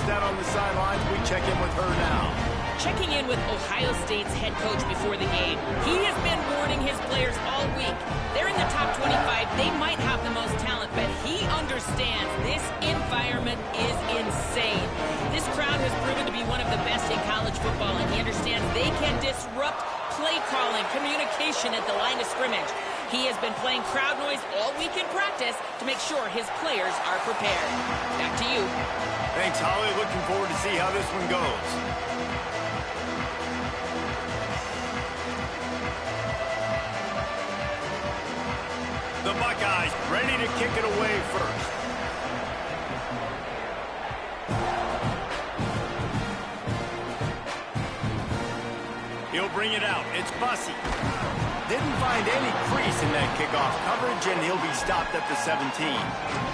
that on the sidelines. We check in with her now. Checking in with Ohio State's head coach before the game. He has been warning his players all week. They're in the top 25. They might have the most talent, but he understands this environment is insane. This crowd has proven to be one of the best in college football, and he understands they can disrupt play calling, communication at the line of scrimmage. He has been playing crowd noise all week in practice to make sure his players are prepared. Back to you. Thanks, Holly. Looking forward to see how this one goes. The Buckeyes ready to kick it away first. He'll bring it out. It's Bussey. Didn't find any crease in that kickoff coverage, and he'll be stopped at the 17.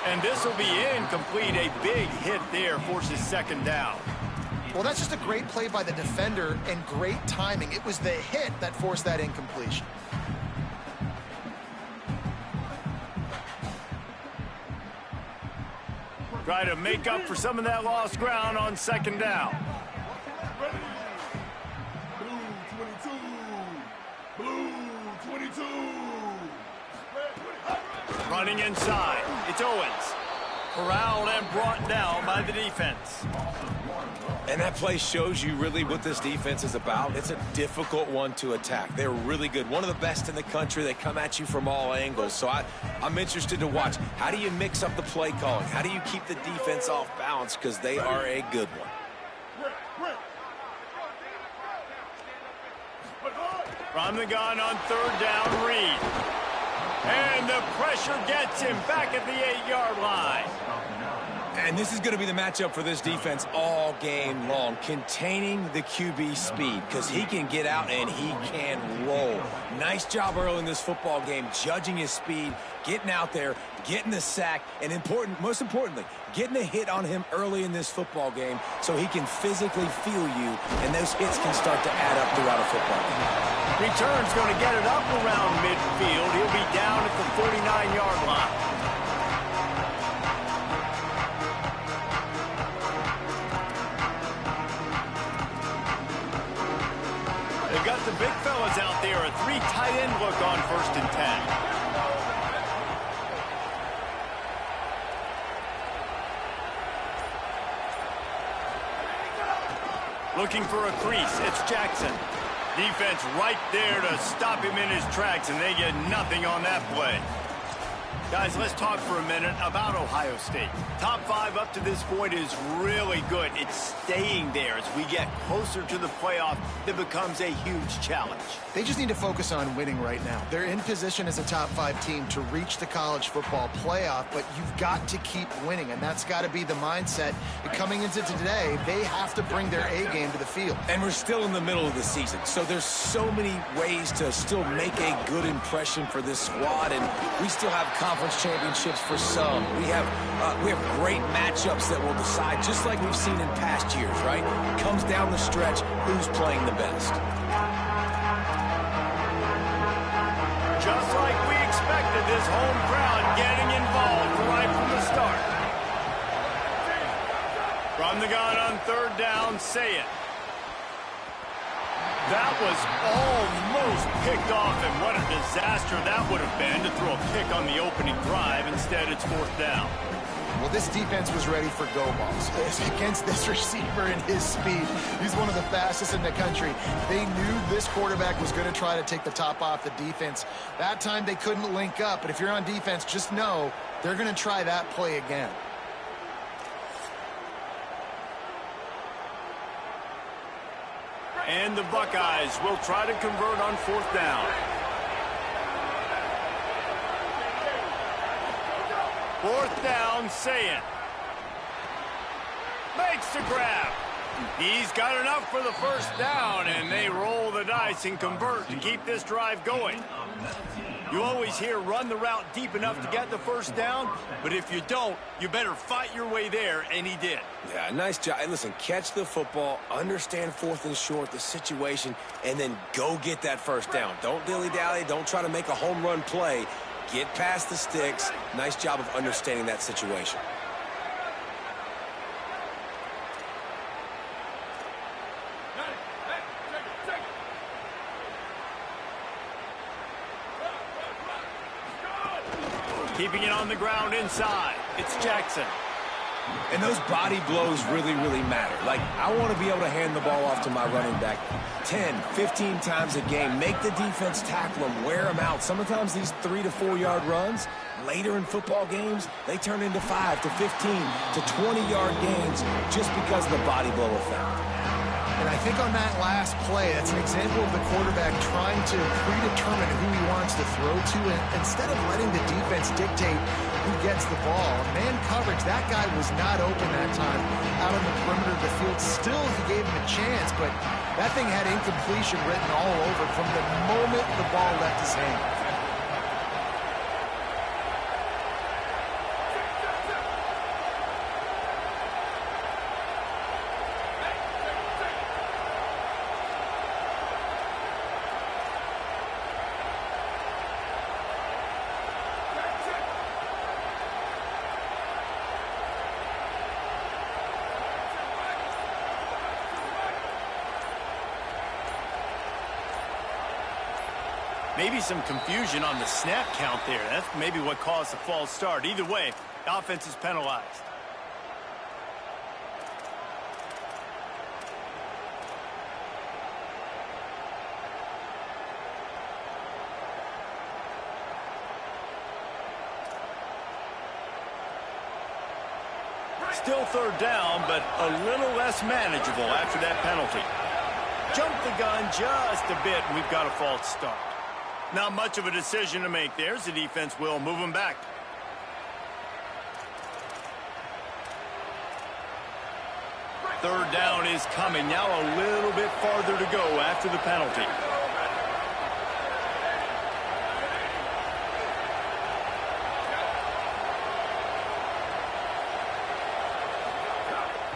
And this will be incomplete. A big hit there forces second down. Well, that's just a great play by the defender and great timing. It was the hit that forced that incompletion. Try to make up for some of that lost ground on second down. Blue 22. Running inside. It's Owens. Corralled and brought down by the defense. And that play shows you really what this defense is about. It's a difficult one to attack. They're really good. One of the best in the country. They come at you from all angles. So I'm interested to watch. How do you mix up the play calling? How do you keep the defense off balance? Because they are a good one. From the gun on third down, Reed. And the pressure gets him back at the 8-yard line. And this is going to be the matchup for this defense all game long. Containing the QB speed, because he can get out and he can roll. Nice job early in this football game, judging his speed, getting out there, getting the sack, and most importantly, getting a hit on him early in this football game so he can physically feel you, and those hits can start to add up throughout a football game. Return's going to get it up around midfield. He'll be down at the 49-yard line. They've got the big fellas out there. A 3 tight end look on 1st and 10. Looking for a crease. It's Jackson. Defense right there to stop him in his tracks, and they get nothing on that play. Guys, let's talk for a minute about Ohio State. Top 5 up to this point is really good. It's staying there. As we get closer to the playoff, it becomes a huge challenge. They just need to focus on winning right now. They're in position as a top 5 team to reach the college football playoff, but you've got to keep winning, and that's got to be the mindset. And coming into today, they have to bring their A game to the field. And we're still in the middle of the season, so there's so many ways to still make a good impression for this squad, and we still have conference championships for some. We have great matchups that will decide, just like we've seen in past years, right? It comes down the stretch, who's playing the best. Just like we expected, this home crowd getting involved right from the start. From the gun on third down, say it. That was almost picked off, and what a disaster that would have been to throw a pick on the opening drive. Instead, it's 4th down. Well, this defense was ready for go balls against this receiver and his speed. He's one of the fastest in the country. They knew this quarterback was going to try to take the top off the defense. That time they couldn't link up, but if you're on defense, just know they're going to try that play again. And the Buckeyes will try to convert on 4th down. 4th down, say it. Makes the grab. He's got enough for the first down, and they roll the dice and convert to keep this drive going. You always hear run the route deep enough to get the first down, but if you don't, you better fight your way there, and he did. Yeah, nice job. Hey, listen, catch the football, understand fourth and short, the situation, and then go get that first down. Don't dilly-dally. Don't try to make a home run play. Get past the sticks. Nice job of understanding that situation. Keeping it on the ground inside. It's Jackson. And those body blows really, really matter. Like, I want to be able to hand the ball off to my running back 10, 15 times a game. Make the defense tackle them, wear them out. Sometimes these 3 to 4 yard runs, later in football games, they turn into 5 to 15 to 20 yard gains just because of the body blow effect. And I think on that last play, that's an example of the quarterback trying to predetermine who he wants to throw to, and instead of letting the defense dictate who gets the ball. Man coverage, that guy was not open that time out on the perimeter of the field. Still, he gave him a chance, but that thing had incompletion written all over from the moment the ball left his hand. Maybe some confusion on the snap count there. That's maybe what caused the false start. Either way, the offense is penalized. Still third down, but a little less manageable after that penalty. Jumped the gun just a bit, and we've got a false start. Not much of a decision to make there, so the defense will move him back. Third down is coming. Now a little bit farther to go after the penalty.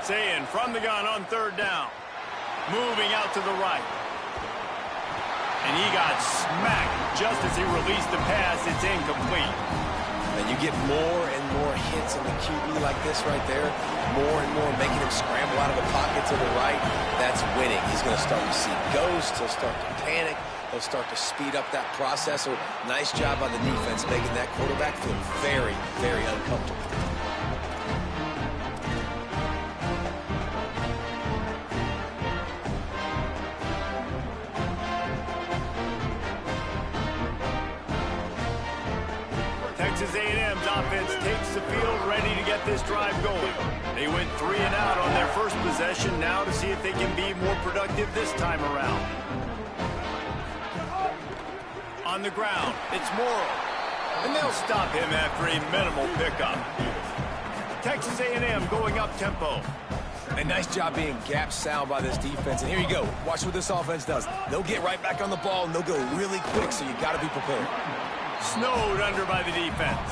Saying from the gun on third down. Moving out to the right. And he got smacked just as he released the pass. It's incomplete. And you get more and more hits in the QB like this right there. More and more making him scramble out of the pocket to the right. That's winning. He's going to start to see ghosts. He'll start to panic. He'll start to speed up that process. So nice job on the defense making that quarterback feel very, very uncomfortable. Texas A&M's offense takes the field, ready to get this drive going. They went 3 and out on their first possession, now to see if they can be more productive this time around. On the ground, it's Morrow, and they'll stop him after a minimal pickup. Texas A&M going up tempo. A nice job being gap sound by this defense. And here you go. Watch what this offense does. They'll get right back on the ball, and they'll go really quick, so you got to be prepared. Snowed under by the defense.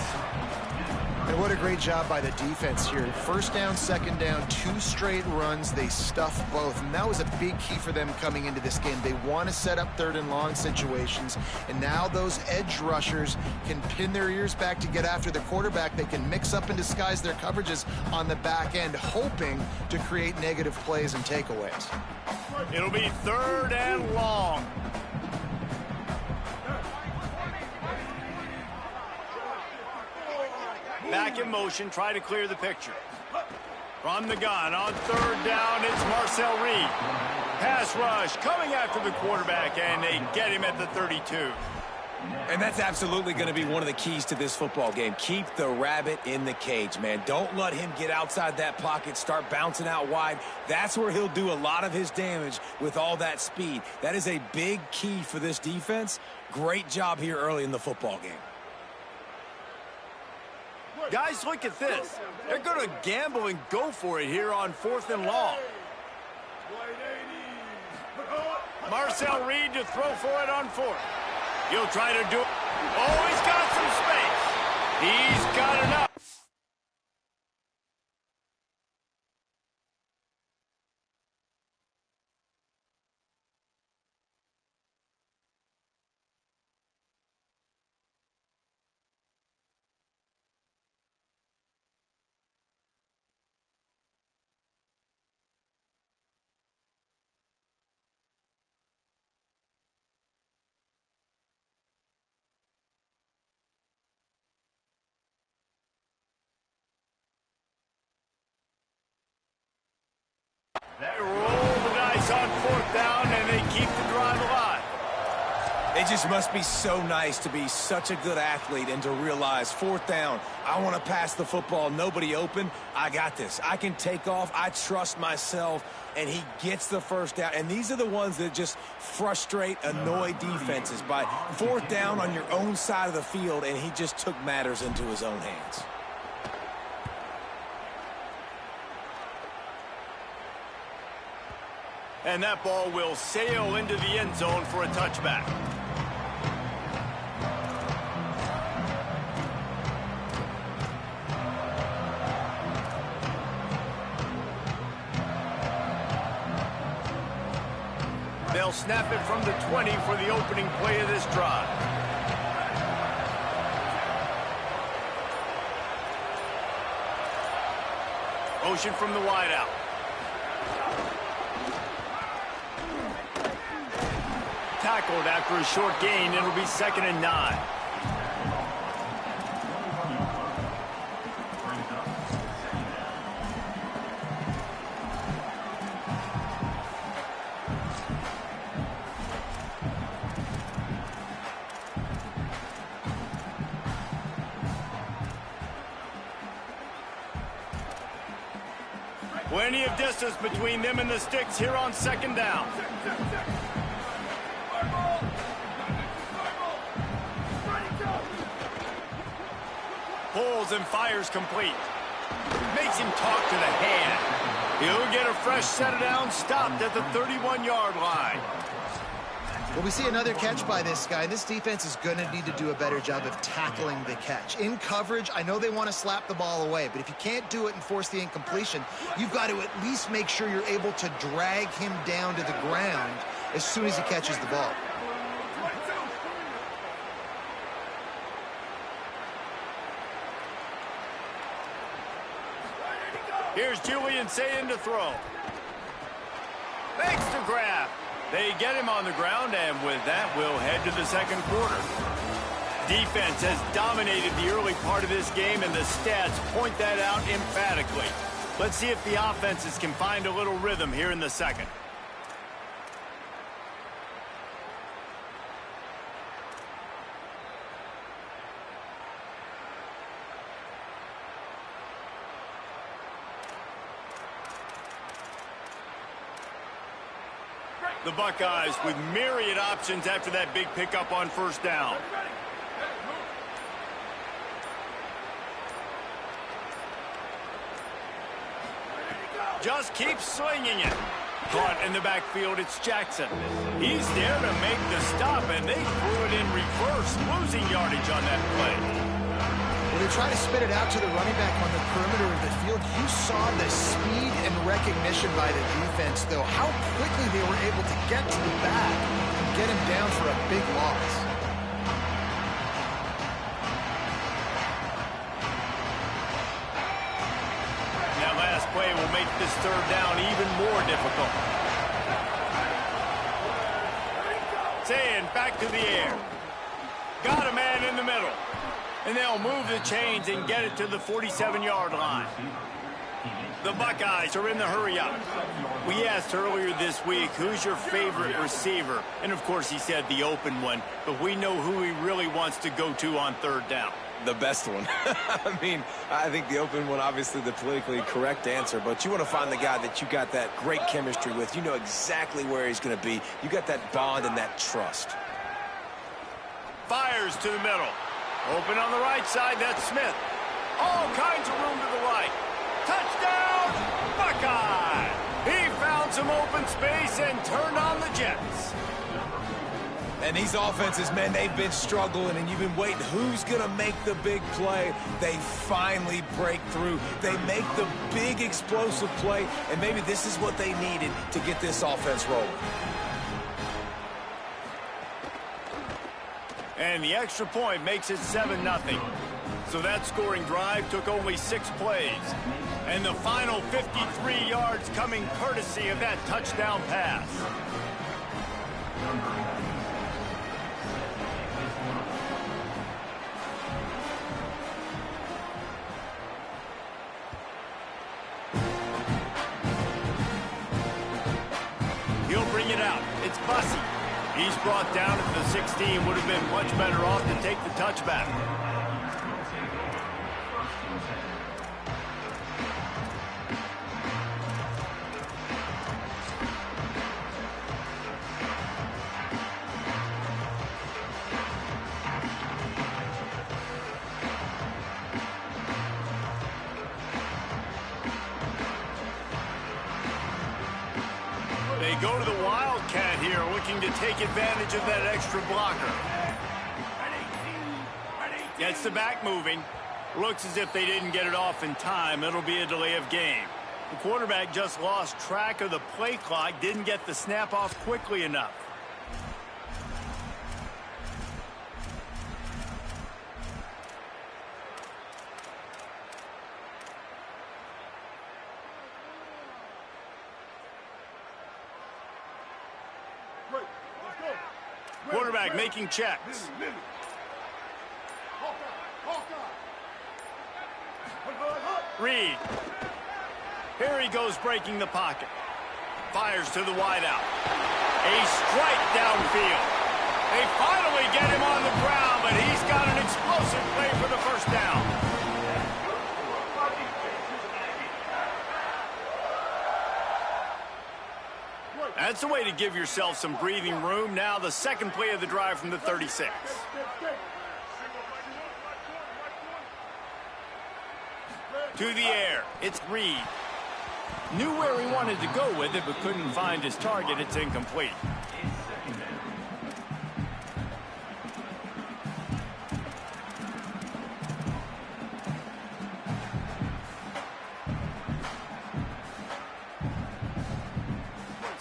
And what a great job by the defense here. First down, second down, 2 straight runs. They stuffed both, and that was a big key for them coming into this game. They want to set up third and long situations, and now those edge rushers can pin their ears back to get after the quarterback. They can mix up and disguise their coverages on the back end, hoping to create negative plays and takeaways. It'll be third and long. Back in motion, try to clear the picture. From the gun, on third down, it's Marcel Reed. Pass rush, coming after the quarterback, and they get him at the 32. And that's absolutely going to be one of the keys to this football game. Keep the rabbit in the cage, man. Don't let him get outside that pocket, start bouncing out wide. That's where he'll do a lot of his damage with all that speed. That is a big key for this defense. Great job here early in the football game. Guys, look at this. They're going to gamble and go for it here on 4th and long. Marcel Reed to throw for it on 4th. He'll try to do it. Oh, he's got some space. He's got enough. They roll the dice on 4th down, and they keep the drive alive. It just must be so nice to be such a good athlete and to realize 4th down, I want to pass the football, nobody open, I got this. I can take off, I trust myself, and he gets the first down. And these are the ones that just frustrate, annoy defenses by 4th down on your own side of the field, and he just took matters into his own hands. And that ball will sail into the end zone for a touchback. They'll snap it from the 20 for the opening play of this drive. Motion from the wideout. Tackled after a short gain. It'll be 2nd and 9. Plenty of distance between them and the sticks here on 2nd down. Pulls and fires complete. Makes him talk to the hand. He'll get a fresh set of downs stopped at the 31-yard line. Well, we see another catch by this guy. This defense is going to need to do a better job of tackling the catch. In coverage, I know they want to slap the ball away, but if you can't do it and force the incompletion, you've got to at least make sure you're able to drag him down to the ground as soon as he catches the ball. Here's Julian saying to throw. Makes the grab. They get him on the ground, and with that, we'll head to the 2nd quarter. Defense has dominated the early part of this game, and the stats point that out emphatically. Let's see if the offenses can find a little rhythm here in the 2nd. The Buckeyes with myriad options after that big pickup on 1st down. Just keeps slinging it. Caught in the backfield, it's Jackson. He's there to make the stop, and they threw it in reverse, losing yardage on that play. When they try to spit it out to the running back on the perimeter of the field, you saw the speed and recognition by the defense, though, how quickly they were able to get to the back and get him down for a big loss. That last play will make this 3rd down even more difficult. Saying back to the air. Got a man in the middle. And they'll move the chains and get it to the 47-yard line. The Buckeyes are in the hurry-up. We asked earlier this week, who's your favorite receiver? And, of course, he said the open one. But we know who he really wants to go to on 3rd down. The best one. I mean, I think the open one, obviously the politically correct answer, but you want to find the guy that you got that great chemistry with. You know exactly where he's going to be. You got that bond and that trust. Fires to the middle. Open on the right side, that's Smith. All kinds of room to the right. Touchdown, Buckeye! He found some open space and turned on the Jets. And these offenses, man, they've been struggling, and you've been waiting. Who's going to make the big play? They finally break through. They make the big explosive play, and maybe this is what they needed to get this offense rolling. And the extra point makes it 7-0. So that scoring drive took only 6 plays. And the final 53 yards coming courtesy of that touchdown pass. He'll bring it out. It's Bussey. He's brought down at the 16. Would have been much better off to take the touchback. They go to the Wildcat here, looking to take advantage of that extra blocker. Gets the back moving. Looks as if they didn't get it off in time. It'll be a delay of game. The quarterback just lost track of the play clock, didn't get the snap off quickly enough. Quarterback making checks. Reed. Here he goes breaking the pocket. Fires to the wideout. A strike downfield. They finally get him on the ground, but he's got an explosive play for the first down. That's the way to give yourself some breathing room. Now the second play of the drive from the 36. To the air. It's Reed. Knew where he wanted to go with it, but couldn't find his target. It's incomplete.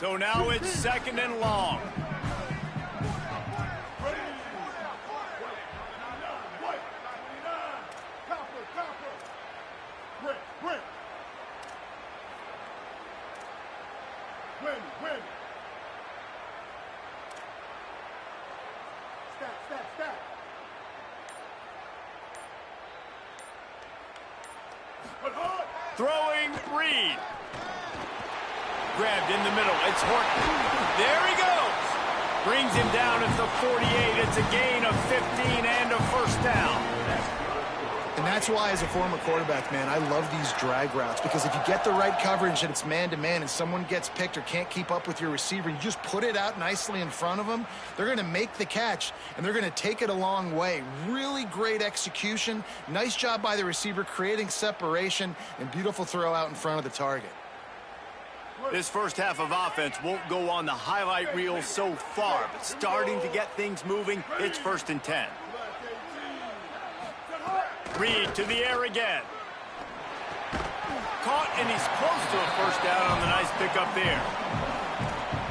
So now it's second and long. Throwing Reed. Grabbed in the middle. It's Horton. There he goes. Brings him down at the 48. It's a gain of 15 and a first down. And that's why, as a former quarterback, man, I love these drag routes, because if you get the right coverage and it's man-to-man and someone gets picked or can't keep up with your receiver, you just put it out nicely in front of them, they're going to make the catch, and they're going to take it a long way. Really great execution. Nice job by the receiver creating separation, and beautiful throw out in front of the target. This first half of offense won't go on the highlight reel so far, but starting to get things moving. It's 1st and 10. Reed to the air again. Caught, and he's close to a first down on the nice pickup there.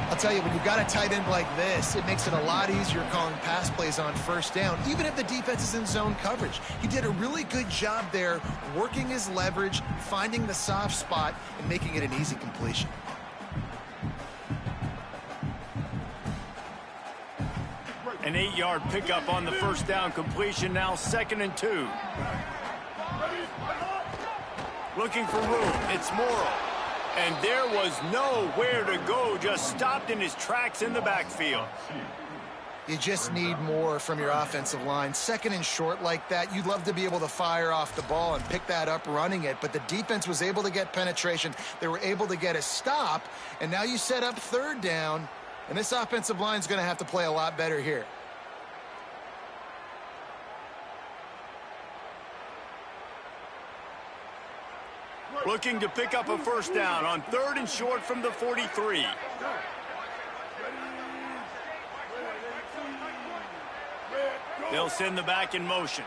I'll tell you, when you've got a tight end like this, it makes it a lot easier calling pass plays on first down, even if the defense is in zone coverage. He did a really good job there, working his leverage, finding the soft spot, and making it an easy completion. An 8-yard pickup on the first down completion, now 2nd and 2. Looking for room, it's Morrow. And there was nowhere to go, just stopped in his tracks in the backfield. You just need more from your offensive line. 2nd and short like that, you'd love to be able to fire off the ball and pick that up running it, but the defense was able to get penetration. They were able to get a stop, and now you set up 3rd down, and this offensive line is going to have to play a lot better here. Looking to pick up a first down on 3rd and short from the 43. They'll send the back in motion.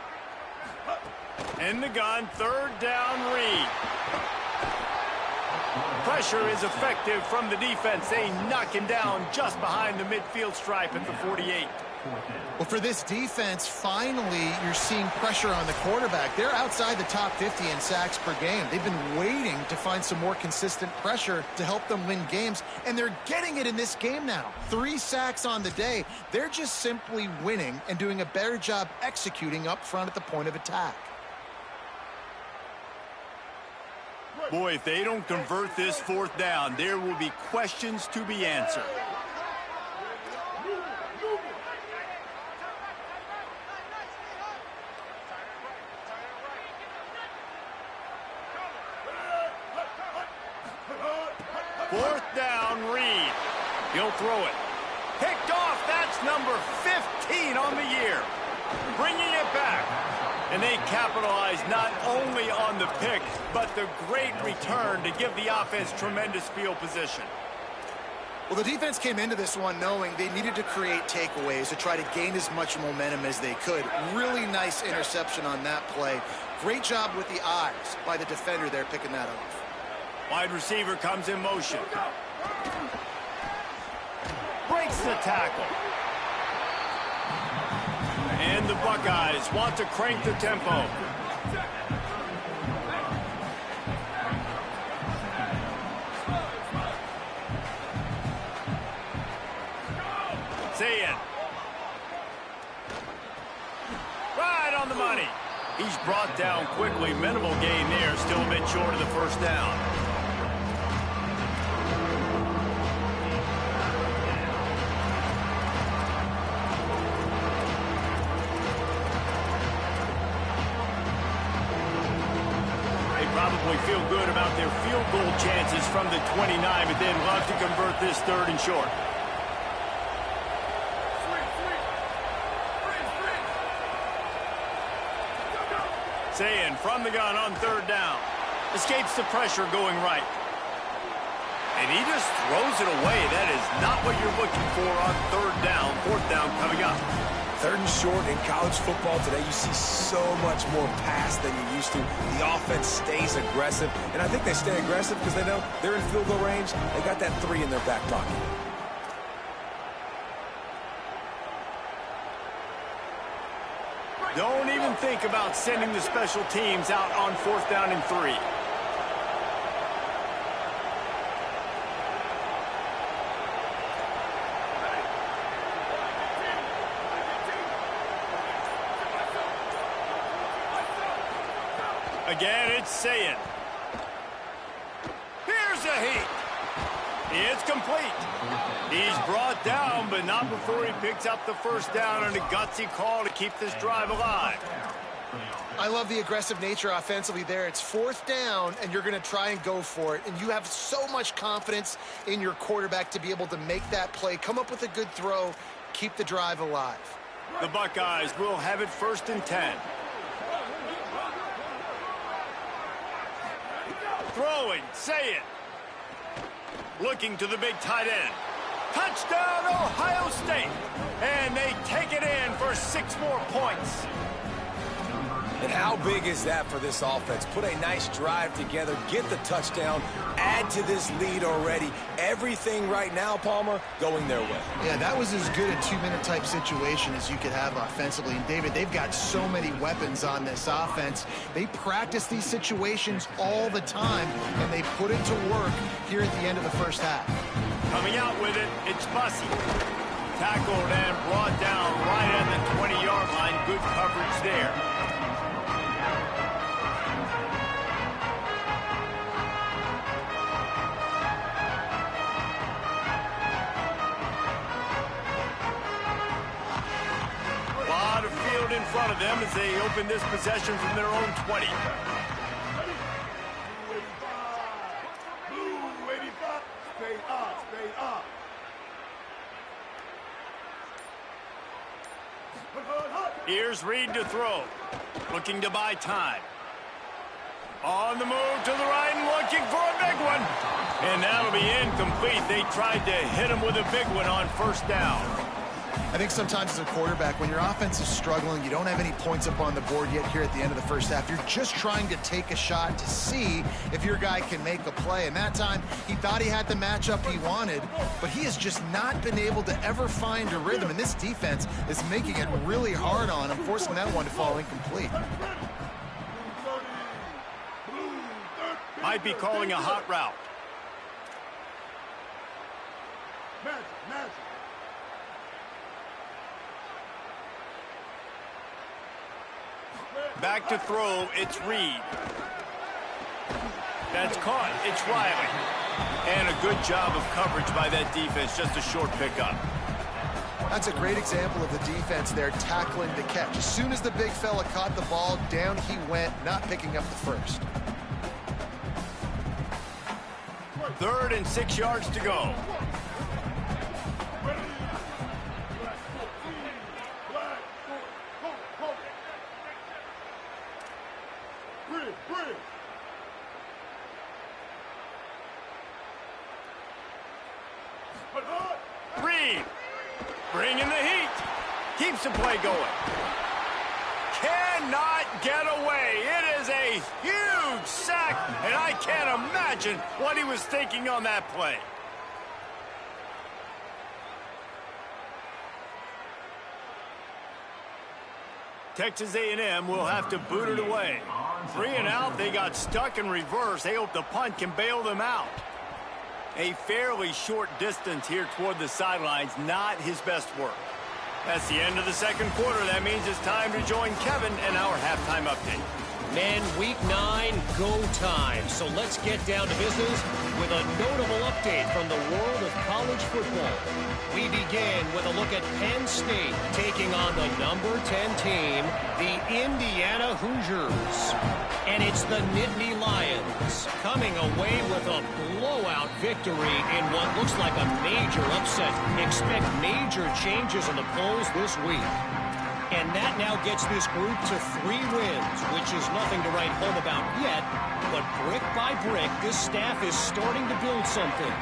In the gun, 3rd down, Reed. Pressure is effective from the defense. They knock him down just behind the midfield stripe at the 48. Well, for this defense, finally, you're seeing pressure on the quarterback. They're outside the top 50 in sacks per game. They've been waiting to find some more consistent pressure to help them win games, and they're getting it in this game now. 3 sacks on the day. They're just simply winning and doing a better job executing up front at the point of attack. Boy, if they don't convert this 4th down, there will be questions to be answered. Fourth down, Reed. He'll throw it. Picked off. That's number 15 on the year. Bringing it back. And they capitalize not only on the pick, but the great return to give the offense tremendous field position. Well, the defense came into this one knowing they needed to create takeaways to try to gain as much momentum as they could. Really nice interception on that play. Great job with the eyes by the defender there picking that off. Wide receiver comes in motion. Breaks the tackle. And the Buckeyes want to crank the tempo. See it. Right on the money. He's brought down quickly. Minimal gain there. Still a bit short of the first down. Probably feel good about their field goal chances from the 29, but they'd love to convert this 3rd and short. Sayin from the gun on 3rd down. Escapes the pressure going right. And he just throws it away. That is not what you're looking for on 3rd down. 4th down coming up. 3rd and short in college football today, you see so much more pass than you used to. The offense stays aggressive, and I think they stay aggressive because they know they're in field goal range. They got that 3 in their back pocket. Don't even think about sending the special teams out on 4th down and 3. Again, it's Sayin. Here's a heat. It's complete. He's brought down, but not before he picks up the first down and a gutsy call to keep this drive alive. I love the aggressive nature offensively there. It's 4th down, and you're going to try and go for it. And you have so much confidence in your quarterback to be able to make that play, come up with a good throw, keep the drive alive. The Buckeyes will have it 1st and 10. Throwing, say it. Looking to the big tight end. Touchdown, Ohio State. And they take it in for 6 more points. And how big is that for this offense? Put a nice drive together, get the touchdown, add to this lead already. Everything right now, Palmer, going their way. Yeah, that was as good a 2-minute type situation as you could have offensively. And, David, they've got so many weapons on this offense. They practice these situations all the time, and they put it to work here at the end of the first half. Coming out with it, it's Bussy. Tackled and brought down right at the 20-yard line. Good coverage there. In front of them as they open this possession from their own 20. Blue 85. Stay up, stay up. Here's Reed to throw. Looking to buy time. On the move to the right and looking for a big one. And that'll be incomplete. They tried to hit him with a big one on first down. I think sometimes as a quarterback, when your offense is struggling, you don't have any points up on the board yet here at the end of the first half. You're just trying to take a shot to see if your guy can make a play. And that time, he thought he had the matchup he wanted, but he has just not been able to ever find a rhythm. And this defense is making it really hard on him, forcing that one to fall incomplete. Might be calling a hot route. Back to throw, it's Reed. That's caught, it's Riley. And a good job of coverage by that defense, just a short pickup. That's a great example of the defense there tackling the catch. As soon as the big fella caught the ball, down he went, not picking up the first. 3rd and 6 yards to go. Reed, bringing the heat. Keeps the play going. Cannot get away. It is a huge sack, and I can't imagine what he was thinking on that play. Texas A&M will have to boot it away. 3 and out, they got stuck in reverse. They hope the punt can bail them out. A fairly short distance here toward the sidelines, not his best work. That's the end of the second quarter. That means it's time to join Kevin in our halftime update. Men, week 9, go time. So let's get down to business with a notable update from the world of college football. We begin with a look at Penn State taking on the number 10 team, the Indiana Hoosiers. And it's the Nittany Lions coming away with a blowout victory in what looks like a major upset. Expect major changes in the polls this week. And that now gets this group to 3 wins, which is nothing to write home about yet. But brick by brick, this staff is starting to build something.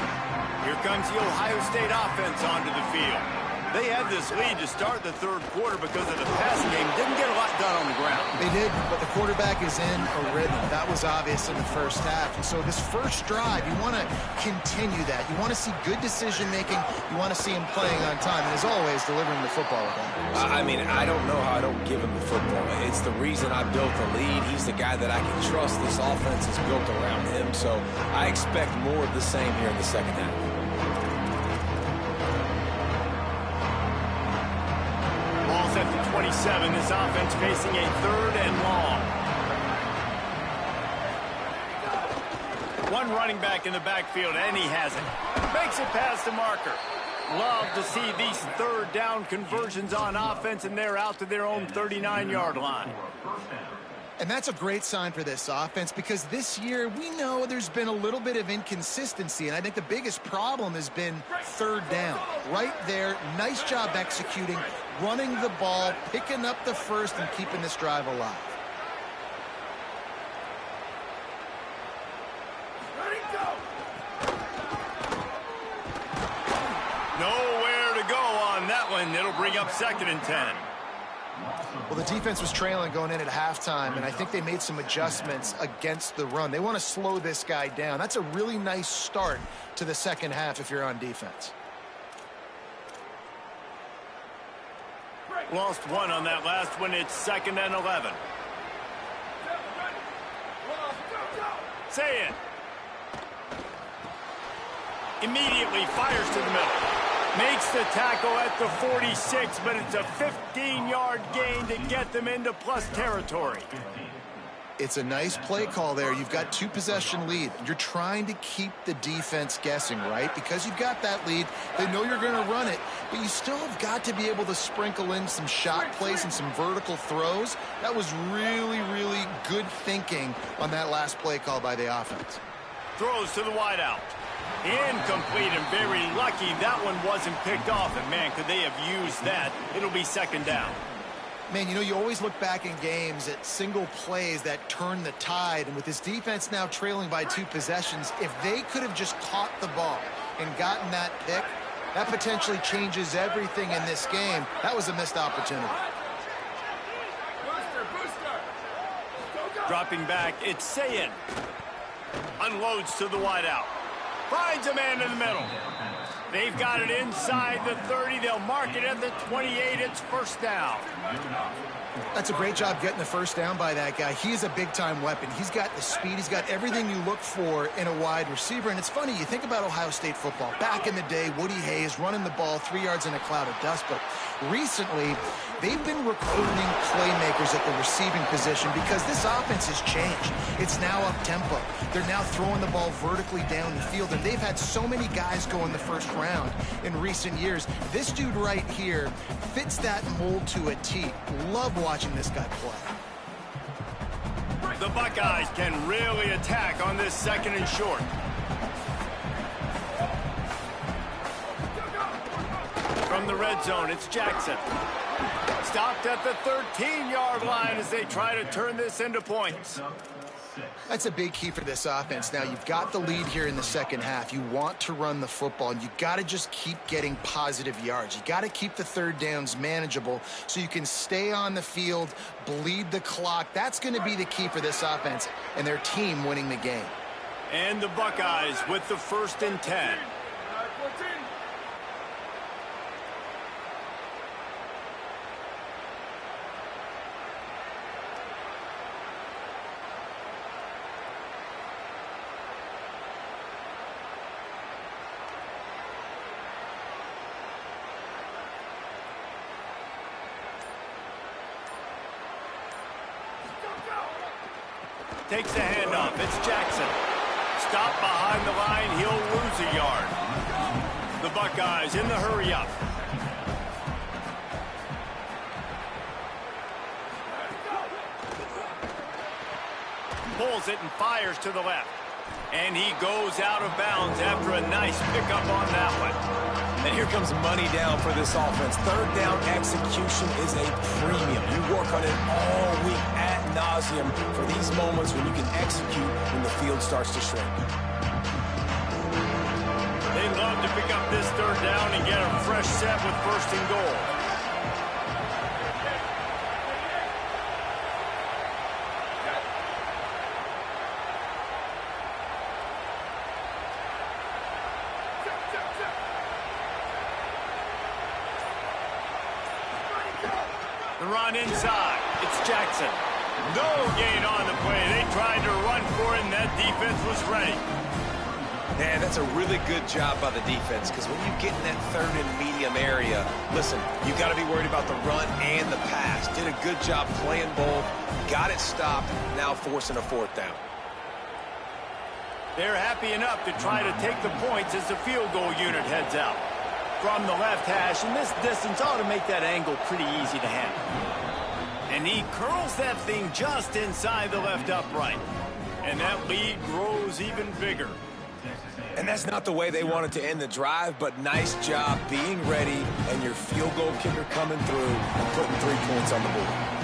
Here comes the Ohio State offense onto the field. They had this lead to start the third quarter because of the passing game. Didn't get a lot done on the ground. They did, but the quarterback is in a rhythm. That was obvious in the first half. And so this first drive, you want to continue that. You want to see good decision-making. You want to see him playing on time. And as always, delivering the football. I mean, I don't know how I don't give him the football. It's the reason I built the lead. He's the guy that I can trust. This offense is built around him. So I expect more of the same here in the second half. Ball's at the 27. This offense facing a 3rd and long. One running back in the backfield, and he has it. Makes it past the marker. Love to see these 3rd down conversions on offense, and they're out to their own 39-yard line. And that's a great sign for this offense because this year we know there's been a little bit of inconsistency, and I think the biggest problem has been 3rd down. Right there, nice job executing, running the ball, picking up the first, and keeping this drive alive. Nowhere to go on that one. It'll bring up 2nd and 10. Well, the defense was trailing going in at halftime, and I think they made some adjustments against the run. They want to slow this guy down. That's a really nice start to the second half if you're on defense. Lost 1 on that last one. It's 2nd and 11. Say it. Immediately fires to the middle. Makes the tackle at the 46, but it's a 15-yard gain to get them into plus territory. It's a nice play call there. You've got 2-possession lead. You're trying to keep the defense guessing, right? Because you've got that lead. They know you're going to run it, but you still have got to be able to sprinkle in some shot plays and some vertical throws. That was really, really good thinking on that last play call by the offense. Throws to the wideout. Incomplete, and very lucky that one wasn't picked off. And, man, could they have used that. It'll be 2nd down. Man, you know, you always look back in games at single plays that turn the tide. And with this defense now trailing by 2 possessions, if they could have just caught the ball and gotten that pick, that potentially changes everything in this game. That was a missed opportunity. Dropping back, it's Sayin. Unloads to the wideout. Finds a man in the middle. They've got it inside the 30. They'll mark it at the 28. It's first down. That's a great job getting the first down by that guy. He's a big-time weapon. He's got the speed. He's got everything you look for in a wide receiver. And it's funny, you think about Ohio State football. Back in the day, Woody Hayes running the ball 3 yards in a cloud of dust. But recently, they've been recruiting playmakers at the receiving position because this offense has changed. It's now up-tempo. They're now throwing the ball vertically down the field. And they've had so many guys go in the first round in recent years. This dude right here fits that mold to a T. Love watching this guy play. The Buckeyes can really attack on this 2nd and short. From the red zone, it's Jackson. Stopped at the 13-yard line as they try to turn this into points. That's a big key for this offense. Now, you've got the lead here in the second half. You want to run the football, and you got to just keep getting positive yards. You got to keep the third downs manageable so you can stay on the field, bleed the clock. That's going to be the key for this offense and their team winning the game. And the Buckeyes with the 1st and 10. Takes the handoff. It's Jackson. Stopped behind the line. He'll lose a yard. The Buckeyes in the hurry up. Pulls it and fires to the left. And he goes out of bounds after a nice pickup on that one. And here comes money down for this offense. Third down execution is a premium. You work on it all week ad nauseum for these moments when you can execute when the field starts to shrink. They love to pick up this 3rd down and get a fresh set with 1st and goal. The run inside. It's Jackson. No gain on the play. They tried to run for it, and that defense was ready. Man, that's a really good job by the defense because when you get in that 3rd and medium area, listen, you got to be worried about the run and the pass. Did a good job playing both. Got it stopped. Now forcing a 4th down. They're happy enough to try to take the points as the field goal unit heads out. From the left hash, and this distance ought to make that angle pretty easy to handle. And he curls that thing just inside the left upright. And that lead grows even bigger. And that's not the way they wanted to end the drive, but nice job being ready and your field goal kicker coming through and putting 3 points on the board.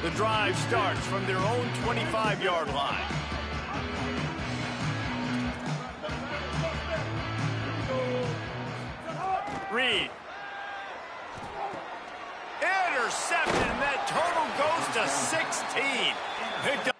The drive starts from their own 25-yard line. Reed. Intercepted, and that total goes to 16. Picked